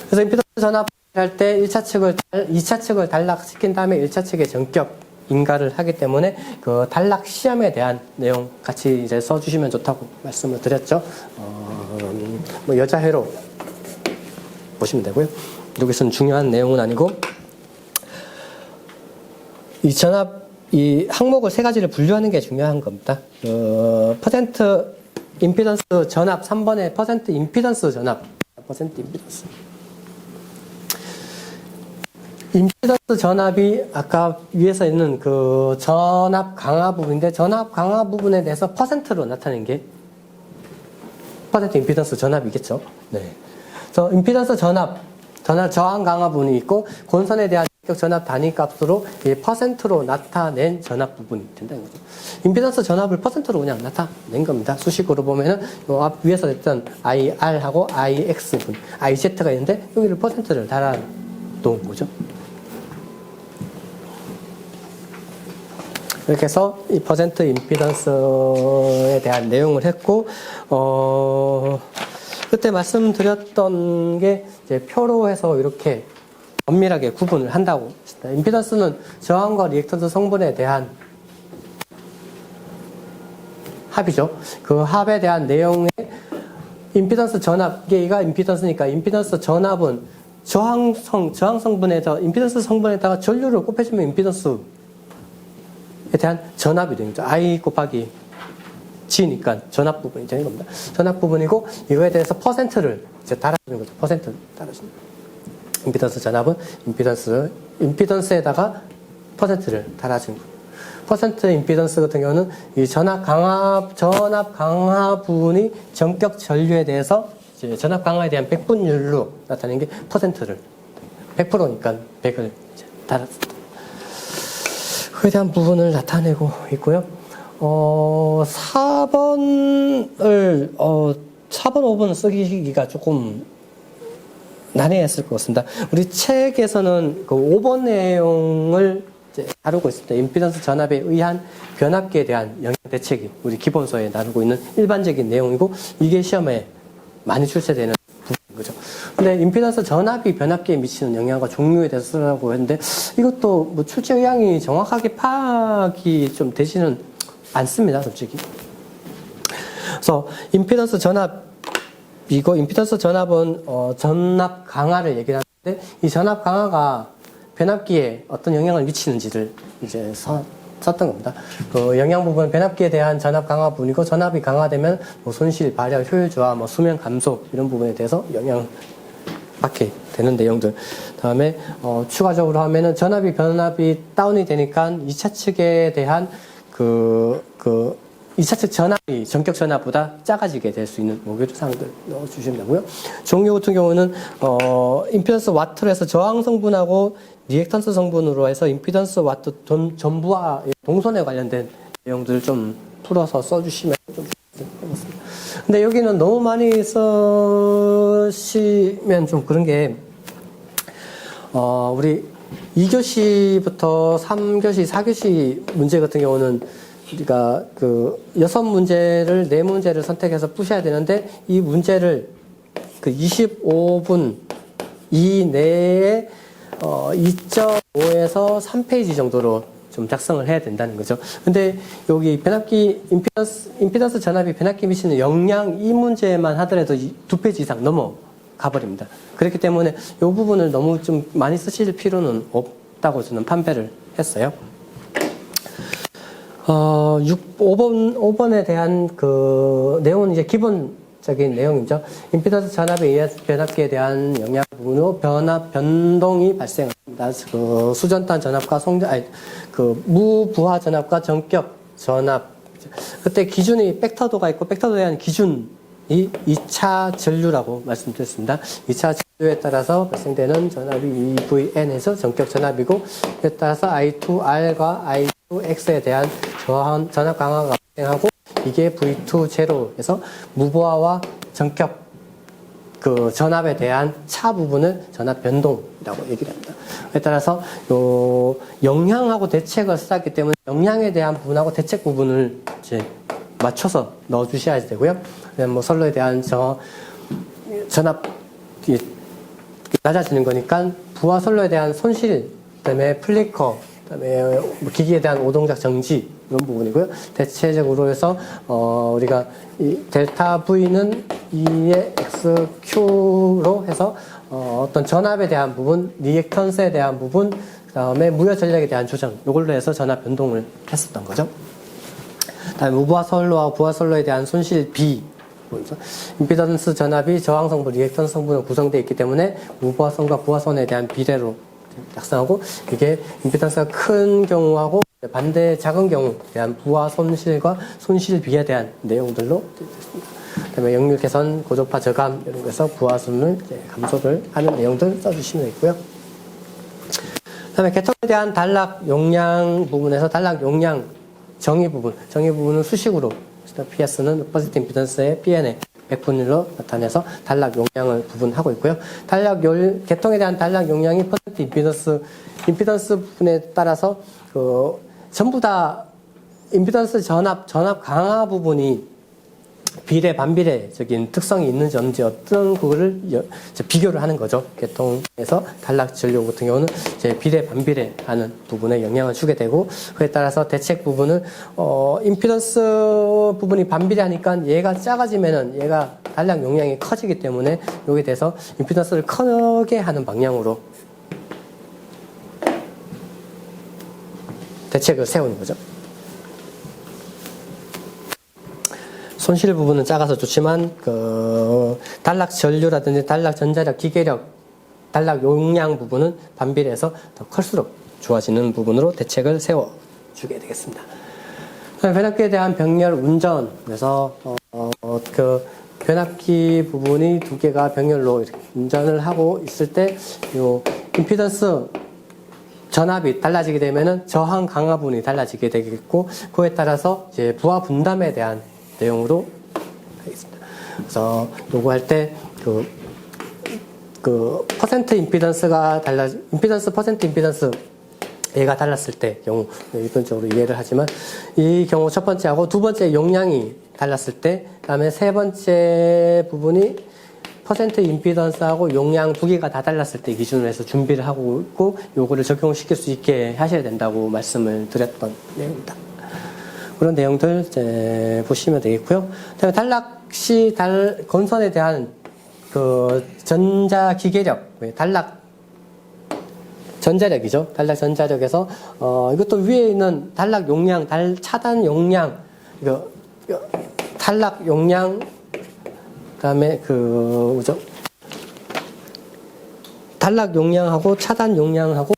그래서 임피던스 전압 할 때 2차측을 단락시킨 다음에 1차측에 전격 인가를 하기 때문에 그 단락 시험에 대한 내용 같이 이제 써주시면 좋다고 말씀을 드렸죠. 뭐 여자회로 보시면 되고요. 여기서는 중요한 내용은 아니고 이 항목을 세 가지를 분류하는 게 중요한 겁니다. 퍼센트 임피던스 전압 3번에 퍼센트 임피던스 전압 임피던스 전압이 아까 위에서 있는 그 전압 강화 부분인데 전압 강화 부분에 대해서 퍼센트로 나타낸 게 퍼센트 임피던스 전압이겠죠. 네. 그래서 임피던스 저항 강화 부분이 있고 권선에 대한 전압 단위 값으로 퍼센트로 나타낸 전압 부분이 된다는 거죠. 임피던스 전압을 퍼센트로 그냥 나타낸 겁니다. 수식으로 보면은 앞 위에서 했던 IR하고 IX분, IZ가 있는데 여기를 퍼센트를 달아놓은 거죠. 이렇게 해서 이 퍼센트 임피던스에 대한 내용을 했고, 그때 말씀드렸던 게 이제 표로 해서 이렇게 엄밀하게 구분을 한다고 했습니다. 임피던스는 저항과 리액턴스 성분에 대한 합이죠. 그 합에 대한 내용의 임피던스 전압, 이게 임피던스니까 임피던스 전압은 저항 성분에서 임피던스 성분에다가 전류를 곱해주면 임피던스에 대한 전압이 되는 거죠. I 곱하기 G니까 전압 부분이 되는 겁니다. 전압 부분이고 이거에 대해서 퍼센트를 이제 달아주는 거죠. 퍼센트 달아주는 거죠. 임피던스 전압은 임피던스에다가 퍼센트를 달아주는 거예요. 퍼센트 임피던스 같은 경우는 이 전압 강화 부분이 전격 전류에 대해서 이제 전압 강화에 대한 백분율로 나타내는 게 퍼센트를 100%니까 100을 달았습니다. 그에 대한 부분을 나타내고 있고요. 4번, 5번 쓰기가 조금 난해했을 것 같습니다. 우리 책에서는 그 5번 내용을 이제 다루고 있습니다. 임피던스 전압에 의한 변압기에 대한 영향 대책이 우리 기본서에 다루고 있는 일반적인 내용이고 이게 시험에 많이 출제되는 부분인 거죠. 근데 임피던스 전압이 변압기에 미치는 영향과 종류에 대해서 쓰라고 했는데 이것도 뭐 출제 의향이 정확하게 파악이 좀 되지는 않습니다, 솔직히. 그래서 임피던스 전압이고 임피던스 전압은 전압 강화를 얘기하는데 이 전압 강화가 변압기에 어떤 영향을 미치는지를 이제 썼던 겁니다. 그 영양 부분 변압기에 대한 전압 강화 부분이고 전압이 강화되면 뭐 손실, 발열, 효율 저하, 뭐 수명 감소 이런 부분에 대해서 영향 받게 되는 내용들. 다음에 추가적으로 하면은 변압이 다운이 되니까 2차 측에 대한 2차 측 전압이 전격 전압보다 작아지게 될 수 있는 모듈 사항들 넣어주시면 되고요. 종류 같은 경우는 임피던스 와트로 해서 저항 성분하고 리액턴스 성분으로 해서 임피던스 와트 전부와 동선에 관련된 내용들을 좀 풀어서 써주시면 좀 좋겠습니다. 근데 여기는 너무 많이 쓰시면 좀 그런 게 우리 2교시부터 3교시, 4교시 문제 같은 경우는 우리가 그 6문제를 4문제를 선택해서 푸셔야 되는데 이 문제를 그 25분 이내에 2.5에서 3페이지 정도로 좀 작성을 해야 된다는 거죠. 근데 여기 변압기 임피던스 전압이 변압기 미치는 영향 이 문제만 하더라도 2페이지 이상 넘어가 버립니다. 그렇기 때문에 이 부분을 너무 좀 많이 쓰실 필요는 없다고 저는 판별을 했어요. 5번에 대한 그 내용은 이제 기본적인 내용이죠. 임피던스 전압에 의한 변압기에 대한 영향 부분으로 변압 변동이 발생합니다. 그 수전탄 전압과 무부하 전압과 전격 전압. 그때 기준이 벡터도가 있고 벡터도에 대한 기준이 2차 전류라고 말씀드렸습니다. 2차 전류에 따라서 발생되는 전압이 EVN에서 전격 전압이고 이에 따라서 I2R과 I2X에 대한 전압 강화가 발생하고 이게 V2 제로에서 무부하와 전격 그 전압에 대한 차 부분을 전압 변동이라고 얘기를 합니다. 그에 따라서 요 영향하고 대책을 썼기 때문에 영향에 대한 부분하고 대책 부분을 이제 맞춰서 넣어주셔야 되고요. 뭐 선로에 대한 전압이 낮아지는 거니까 부하 선로에 대한 손실, 그다음에 플리커, 그다음에 기기에 대한 오동작 정지 이런 부분이고요. 대체적으로 해서 우리가 이 델타 V는 2의 XQ로 해서 어떤 전압에 대한 부분, 리액턴스에 대한 부분, 그다음에 무효 전력에 대한 조정 이걸로 해서 전압 변동을 했었던 거죠. 다음에 무부하 선로와 부하 선로에 대한 손실 B. 임피던스 전압이 저항 성분, 리액턴스 성분으로 구성되어 있기 때문에 무부하선과 부하선에 대한 비례로 작성하고 이게 임피던스가 큰 경우하고 반대 작은 경우에 대한 부하 손실과 손실 비에 대한 내용들로 되겠습니다. 그다음에 역률 개선, 고조파 저감 이런 거에서 부하선을 감소를 하는 내용들 써주시면 되겠고요. 그다음에 개통에 대한 단락 용량 부분에서 단락 용량 정의 부분은 수식으로 PS는 퍼센트 임피던스의 PN의 100분율로 나타내서 단락 용량을 부분하고 있고요. 개통에 대한 단락 용량이 퍼센트 임피던스 부분에 따라서 전부 다 임피던스 전압 강화 부분이 비례 반비례적인 특성이 있는지 없는지 어떤 그거를 이제 비교를 하는 거죠. 계통에서 단락 전류 같은 경우는 이제 비례 반비례 하는 부분에 영향을 주게 되고, 그에 따라서 대책 부분은 임피던스 부분이 반비례하니까 얘가 작아지면은 얘가 단락 용량이 커지기 때문에 여기에 대해서 임피던스를 크게 하는 방향으로 대책을 세우는 거죠. 손실 부분은 작아서 좋지만 그 단락 전류라든지 단락 전자력, 기계력, 단락 용량 부분은 반비례해서 더 클수록 좋아지는 부분으로 대책을 세워주게 되겠습니다. 변압기에 대한 병렬 운전, 그래서 그 변압기 부분이 두 개가 병렬로 이렇게 운전을 하고 있을 때 요 임피던스 전압이 달라지게 되면은 저항 강화분이 달라지게 되겠고, 그에 따라서 이제 부하 분담에 대한 내용으로 하겠습니다. 그래서 요구할 때 그 퍼센트 임피던스가 임피던스 퍼센트 임피던스 얘가 달랐을 때 경우 일반적으로 이해를 하지만, 이 경우 첫 번째하고 두 번째 용량이 달랐을 때, 그다음에 세 번째 부분이 퍼센트 임피던스하고 용량 두 개가 다 달랐을 때 기준으로 해서 준비를 하고 있고, 요거를 적용시킬 수 있게 하셔야 된다고 말씀을 드렸던 내용입니다. 그런 내용들 이제 보시면 되겠고요. 그다음에 단락 시 건선에 대한 그 전자 기계력, 단락 전자력이죠. 단락 전자력에서 이것도 위에 있는 단락 용량, 차단 용량, 이거 단락 용량, 그다음에 뭐죠? 단락 용량하고 차단 용량하고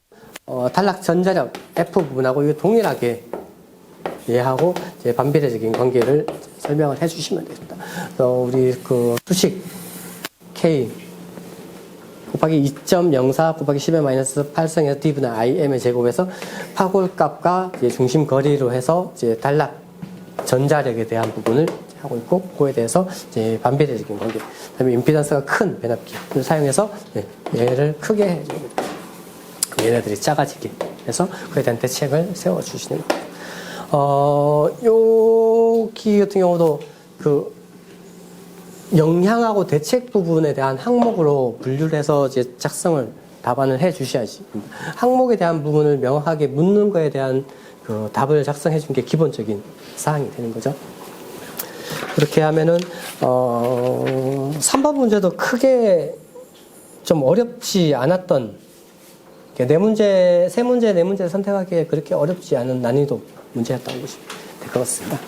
단락 전자력 F 부분하고 이거 동일하게 이해하고 이제 반비례적인 관계를 설명을 해주시면 되겠습니다. 우리 그 수식 K 곱하기 2.04 곱하기 10의 마이너스 8승에서 D분의 IM의 제곱에서 파골값과 이제 중심 거리로 해서 이제 단락 전자력에 대한 부분을 하고 있고, 그거에 대해서 이제 반비례적인 관계, 그다음에 임피던스가 큰 변압기를 사용해서 얘를 크게 해주는 거죠. 얘네들이 작아지게 해서 그에 대한 대책을 세워주시는 겁니다. 여기 같은 경우도 그 영향하고 대책 부분에 대한 항목으로 분류를 해서 이제 작성을 답안을 해 주셔야지. 항목에 대한 부분을 명확하게 묻는 거에 대한 그 답을 작성해 준 게 기본적인 사항이 되는 거죠. 그렇게 하면은 3번 문제도 크게 좀 어렵지 않았던, 세 문제, 네 문제 선택하기에 그렇게 어렵지 않은 난이도 문제였다고 보시면 될 것 같습니다.